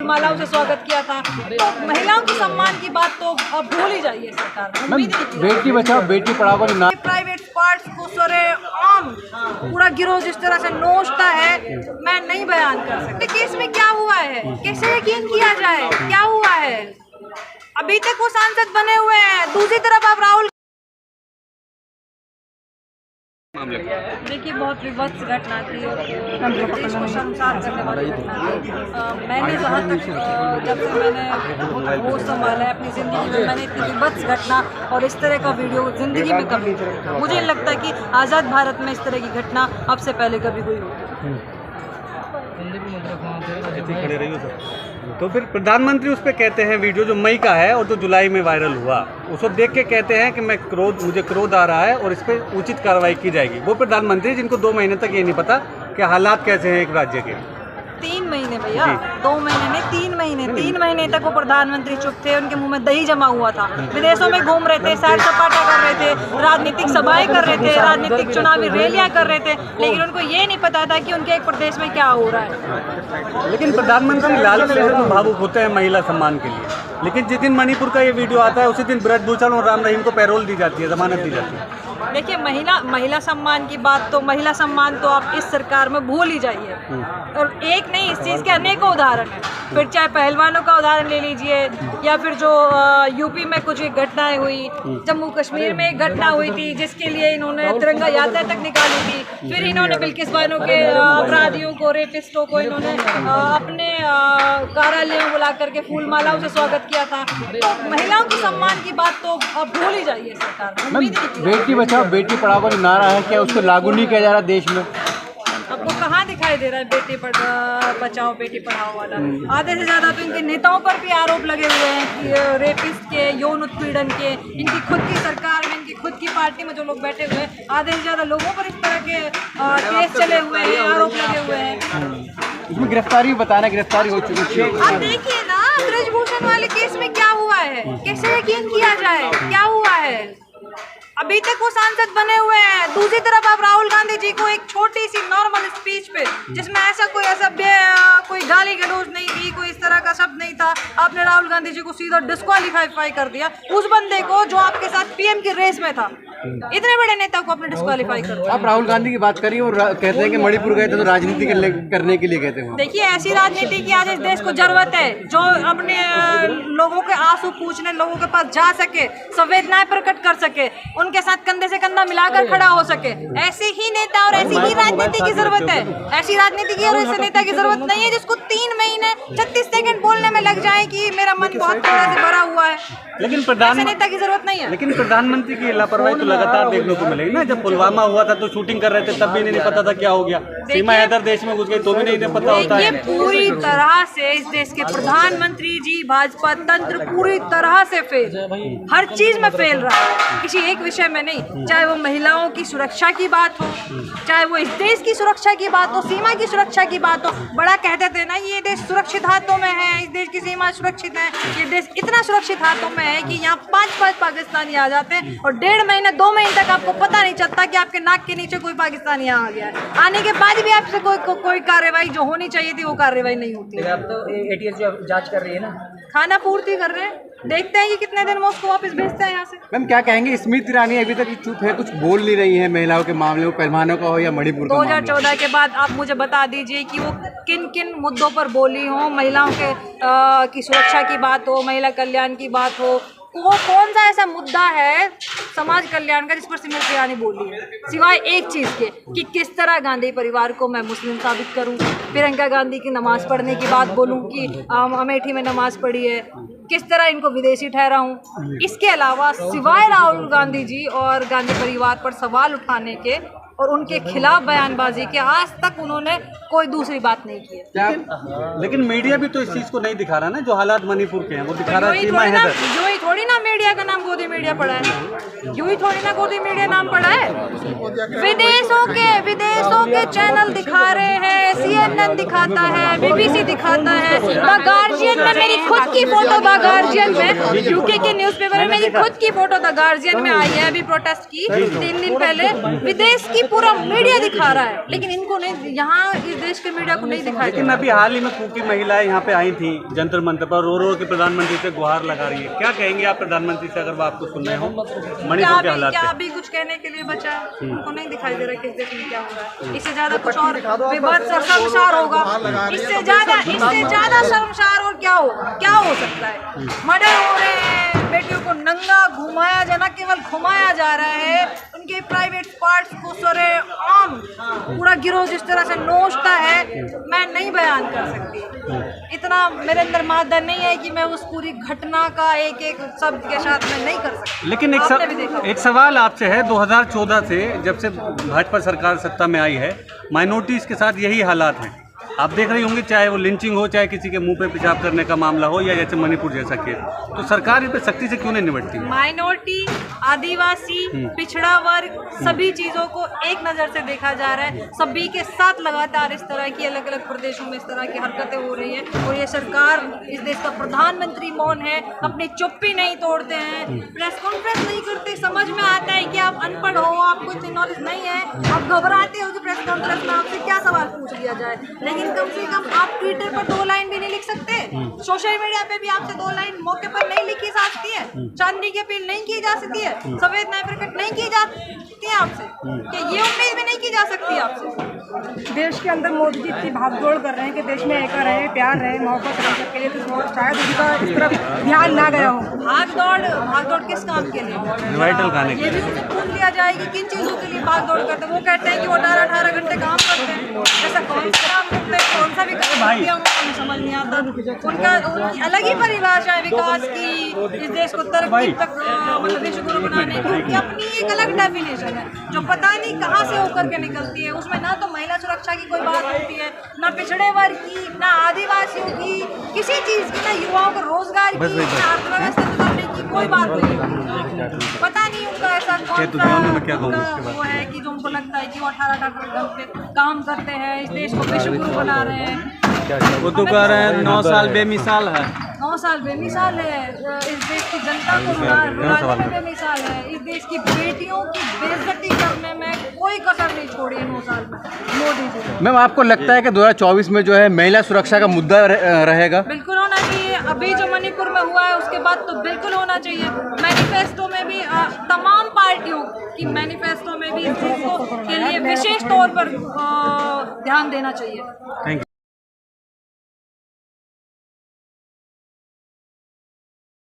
मालाओं से स्वागत किया था। तो महिलाओं के सम्मान की बात तो अब भूल ही जाइए सरकार। बेटी बचाओ बेटी पढ़ाओ का नाम प्राइवेट पार्ट्स को सरेआम पूरा गिरोह जिस तरह से नोचता है, मैं नहीं बयान कर सकती कि इसमें क्या हुआ है, कैसे यकीन किया जाए क्या हुआ है। अभी तक वो सांसद बने हुए हैं, दूसरी तरफ आप राहुल। देखिए बहुत विभत्स घटना थी और देश को शर्मसार करने वाली घटना थी। मैंने जहाँ तक जब से मैंने वो संभाला है अपनी ज़िंदगी में, मैंने इतनी विभत्स घटना और इस तरह का वीडियो ज़िंदगी में कभी, मुझे लगता है कि आज़ाद भारत में इस तरह की घटना अब से पहले कभी हुई होगी। तो फिर प्रधानमंत्री उस पर कहते हैं वीडियो जो मई का है और जो जुलाई में वायरल हुआ, उसको देख के कहते हैं कि मुझे क्रोध आ रहा है और इस पर उचित कार्रवाई की जाएगी। वो प्रधानमंत्री जिनको 2 महीने तक ये नहीं पता कि हालात कैसे हैं एक राज्य के। 3 महीने भैया, 2 महीने नहीं 3 महीने, 3 महीने तक वो प्रधानमंत्री चुप थे, उनके मुंह में दही जमा हुआ था, विदेशों में घूम रहे थे, सैर सपाटा कर रहे थे, राजनीतिक सभाएं कर रहे थे, राजनीतिक चुनावी रैलियां कर रहे थे, लेकिन उनको ये नहीं पता था कि उनके एक प्रदेश में क्या हो रहा है। लेकिन प्रधानमंत्री लालच से भावुक होते हैं महिला सम्मान के लिए, लेकिन जिस दिन मणिपुर का ये वीडियो आता है उसी दिन ब्रजभूषण और राम रहीम को पैरोल दी जाती है, जमानत दी जाती है। देखिए महिला सम्मान की बात तो, महिला सम्मान तो आप इस सरकार में भूल ही जाइए। और एक नहीं, इस चीज़ के अनेकों उदाहरण हैं। फिर चाहे पहलवानों का उदाहरण ले लीजिए, या फिर जो यूपी में कुछ घटनाएं हुई, जम्मू कश्मीर में एक घटना हुई थी जिसके लिए इन्होंने तिरंगा यात्रा तक निकाली थी। फिर इन्होंने बिल्किस बानो के अपराधियों को, रेपिस्टों को इन्होंने अपने कार्यालय में बुला करके फूल मालाओं से स्वागत किया था। तो महिलाओं के सम्मान की बात तो अब भूल ही जाइए सरकार। बेटी बचाओ बेटी पढ़ाओ का नारा है, क्या उसको लागू नहीं किया जा रहा देश में? आपको कहाँ दिखाई दे रहा है बेटी बचाओ बेटी पढ़ाओ वाला? आधे से ज़्यादा तो इनके नेताओं पर भी आरोप लगे हुए हैं कि रेपिस्ट के, यौन उत्पीड़न के, इनकी खुद की सरकार में, इनकी खुद की पार्टी में जो लोग बैठे हुए हैं, आधे से ज़्यादा लोगों पर इस तरह के केस चले हुए हैं, आरोप लगे हुए हैं। इसमें गिरफ्तारी बताना, गिरफ्तारी हो चुकी है। आप देखिए ना ब्रजभूषण वाले केस में क्या हुआ है, कैसे यकीन किया जाए क्या हुआ है। अभी तक वो सांसद बने हुए हैं, दूसरी तरफ आप राहुल गांधी जी को एक छोटी सी नॉर्मल स्पीच पे, जिसमें ऐसा कोई असभ्य कोई गाली गलौज नहीं थी, कोई इस तरह का शब्द नहीं था, आपने राहुल गांधी जी को सीधा डिस्क्वालीफाई कर दिया। उस बंदे को जो आपके साथ पीएम की रेस में था, इतने बड़े नेता को आपने डिस्क्वालीफाई कर दिया। आप राहुल गांधी की बात करिए और कहते हैं कि मणिपुर गए थे तो राजनीति करने के लिए गए थे। देखिए ऐसी राजनीति की आज इस देश को जरूरत है जो अपने लोगों के आंसू पूछने, लोगों के पास जा सके, संवेदनाएं प्रकट कर सके, उनके साथ कंधे से कंधा मिलाकर खड़ा हो सके। ऐसे ही नेता और ऐसी ही राजनीति की जरूरत है। ऐसी राजनीति की और ऐसे नेता की जरूरत नहीं है जिसको 3 महीने 36 सेकंड बोलने में लग जाए कि मेरा मन बहुत थोड़ा से भरा हुआ है। लेकिन ऐसे नेता की जरूरत नहीं है। लेकिन प्रधानमंत्री की लापरवाही तो लगातार देखने को मिलेगी ना। जब पुलवामा हुआ था तो शूटिंग कर रहे थे, तब भी नहीं पता था क्या हो गया। सीमा हैदर देश में घुस गई तो भी नहीं पता होता है। पूरी तरह से इस देश के प्रधानमंत्री जी, भाजपा तंत्र पूरी तरह से फेल, हर चीज में फेल रहा है, किसी एक विषय में नहीं। चाहे वो महिलाओं की सुरक्षा की बात हो, चाहे वो इस देश की सुरक्षा की बात हो, सीमा की सुरक्षा की बात हो। बड़ा कहते थे ना ये देश सुरक्षित हाथों में है, इस देश की सीमा सुरक्षित है, ये देश इतना सुरक्षित हाथों में है कि यहाँ 5 पाकिस्तानी आ जाते हैं और 1.5 महीने 2 महीने तक आपको पता नहीं चलता कि आपके नाक के नीचे कोई पाकिस्तानी आ गया है। आने के बाद भी आपसे कोई कार्रवाई जो होनी चाहिए थी वो कार्रवाई नहीं होती है। अब तो एटीएस जो जांच कर रही है ना, खाना पूर्ति कर रहे हैं, देखते हैं कि कितने दिन में उसको वापस भेजते हैं यहाँ से। मैम क्या कहेंगे, स्मृति ईरानी अभी तक चुप है, कुछ बोल नहीं रही है महिलाओं के मामले में, पहलवानों का हो या मणिपुर का। 2014 के बाद आप मुझे बता दीजिए कि वो किन किन मुद्दों पर बोली हो। महिलाओं के की सुरक्षा की बात हो, महिला कल्याण की बात हो, वो कौन सा ऐसा मुद्दा है समाज कल्याण का जिस पर स्मृति ईरानी बोली है, सिवाय एक चीज़ के कि किस तरह गांधी परिवार को मैं मुस्लिम साबित करूं, प्रियंका गांधी की नमाज पढ़ने की बात बोलूं कि अमेठी में नमाज पढ़ी है, किस तरह इनको विदेशी ठहराऊं। इसके अलावा सिवाय राहुल गांधी जी और गांधी परिवार पर सवाल उठाने के और उनके खिलाफ बयानबाजी के आज तक उन्होंने कोई दूसरी बात नहीं की है। लेकिन मीडिया भी तो इस चीज को नहीं दिखा रहा ना, जो हालात मणिपुर के हैं वो दिखा रहा है। सीमा हैदर यूं ही थोड़ी ना मीडिया का नाम गोदी मीडिया पड़ा है, यूं ही थोड़ी ना गोदी मीडिया नाम पड़ा है। विदेशों के चैनल दिखा रहे हैं, CNN दिखाता है, BBC दिखाता है, द गार्जियन में मेरी खुद की फोटो, द गार्जियन में यूके के न्यूज़पेपर में मेरी खुद की फोटो द गार्जियन में आई है अभी प्रोटेस्ट की 3 दिन पहले। विदेश की पूरा मीडिया दिखा रहा है, लेकिन इनको नहीं, यहाँ इस देश के मीडिया को नहीं दिखाया लेकिन अभी हाल ही में कुकी महिलाएं यहाँ पे आई थी जंतर मंतर पर, रो रो के प्रधानमंत्री से गुहार लगा रही है। क्या कहेंगे आप प्रधानमंत्री से, अगर वो आपको सुन रहे हो मणिपुर के हालात क्या पे? भी कुछ कहने के लिए बचा है? उनको नहीं दिखाई दे रहा किस देश में क्या हो रहा है। इससे ज्यादा कुछ और विभत्स और शर्मसार होगा, इससे ज्यादा शर्मसार और क्या होगा, क्या हो सकता है? मर्डर हो रहे हैं, बेटियों को नंगा घुमाया जा, न केवल घुमाया जा रहा है, उनके प्राइवेट पार्ट्स को सरेआम पूरा गिरोह जिस तरह से नोचता है, मैं नहीं बयान कर सकती। इतना मेरे अंदर मादा नहीं है कि मैं उस पूरी घटना का एक एक शब्द के साथ मैं नहीं कर सकती। लेकिन एक सवाल आपसे है, 2014 से जब से भाजपा सरकार सत्ता में आई है, माइनॉरिटीज के साथ यही हालात हैं। आप देख रही होंगी, चाहे वो लिंचिंग हो, चाहे किसी के मुंह पे पेशाब करने का मामला हो, या जैसे मणिपुर जैसा केस, तो सरकार इस पे सख्ती से क्यों नहीं निपटती? माइनॉरिटी, आदिवासी, पिछड़ा वर्ग, सभी चीजों को एक नजर से देखा जा रहा है। सभी के साथ लगातार इस तरह की अलग अलग प्रदेशों में इस तरह की हरकतें हो रही हैं, और ये सरकार, इस देश का प्रधानमंत्री मौन है, अपनी चुप्पी नहीं तोड़ते हैं, प्रेस कॉन्फ्रेंस नहीं करते। समझ में आता है कि आप अनपढ़ हो, आपको इतनी नॉलेज नहीं है, आप घबराते हो कि प्रेस कॉन्फ्रेंस में आपसे क्या सवाल पूछ लिया जाए, लेकिन कम से कम आप ट्विटर पर 2 लाइन भी नहीं लिख सकते, सोशल मीडिया पे भी आपसे 2 लाइन मौके पर नहीं लिखी जा सकती है, चांदी की अपील नहीं की जा सकती है, संवेदनाएं प्रकट नहीं की जा सकती है आपसे, कि ये उम्मीद भी नहीं की जा सकती आपसे। देश के अंदर मोदी जी इतनी भागदौड़ कर रहे हैं कि देश में एक रहे, प्यार रहे, मोहब्बत रहे सबके लिए, तो शायद उनका इस तरफ ध्यान ना गया हो। भागदौड़ किस काम के लिए? रिवाइटल खाने के ये भी उनसे पूछ लिया जाए कि किन चीज़ों के लिए भागदौड़ करते हैं। वो कहते हैं कि वो 18 घंटे काम करते हैं, ऐसा कौन सा काम करते हैं, कौन सा भी काम किया उनको समझ नहीं आता। उनकी अलग ही परिभाषा है विकास की, इस देश को तरक्की तक मतलब विश्वगुरु बनाने की उनकी अपनी एक अलग डेफिनेशन है, जो पता नहीं कहाँ से होकर के निकलती है। उसमें ना तो महिला सुरक्षा की कोई बात होती है, ना पिछड़े वर्ग की, ना आदिवासियों की, किसी चीज़ की, ना युवाओं को रोजगार की, ना अर्थव्यवस्था सुधारने की कोई बात नहीं। पता नहीं उनका ऐसा कौन सा वो है कि जो उनको लगता है कि वो 18 घंटे काम करते हैं, इस देश को विश्वगुरु बना रहे हैं। वो तो कह रहे हैं 9 साल बेमिसाल है, 9 साल बेमिसाल है, इस देश की जनता को रुलाने में बेमिसाल है, इस देश की बेटियों की बेइज्जती करने में कोई कसर नहीं छोड़ी है 9 साल में मोदी जी ने। मैम, आपको लगता है कि 2024 में जो है महिला सुरक्षा का मुद्दा रहेगा? बिल्कुल होना चाहिए। अभी जो मणिपुर में हुआ है उसके बाद तो बिल्कुल होना चाहिए। मैनिफेस्टो में भी तमाम पार्टियों की मैनिफेस्टो में भी इस चीज़ को के लिए विशेष तौर पर ध्यान देना चाहिए। Thank you.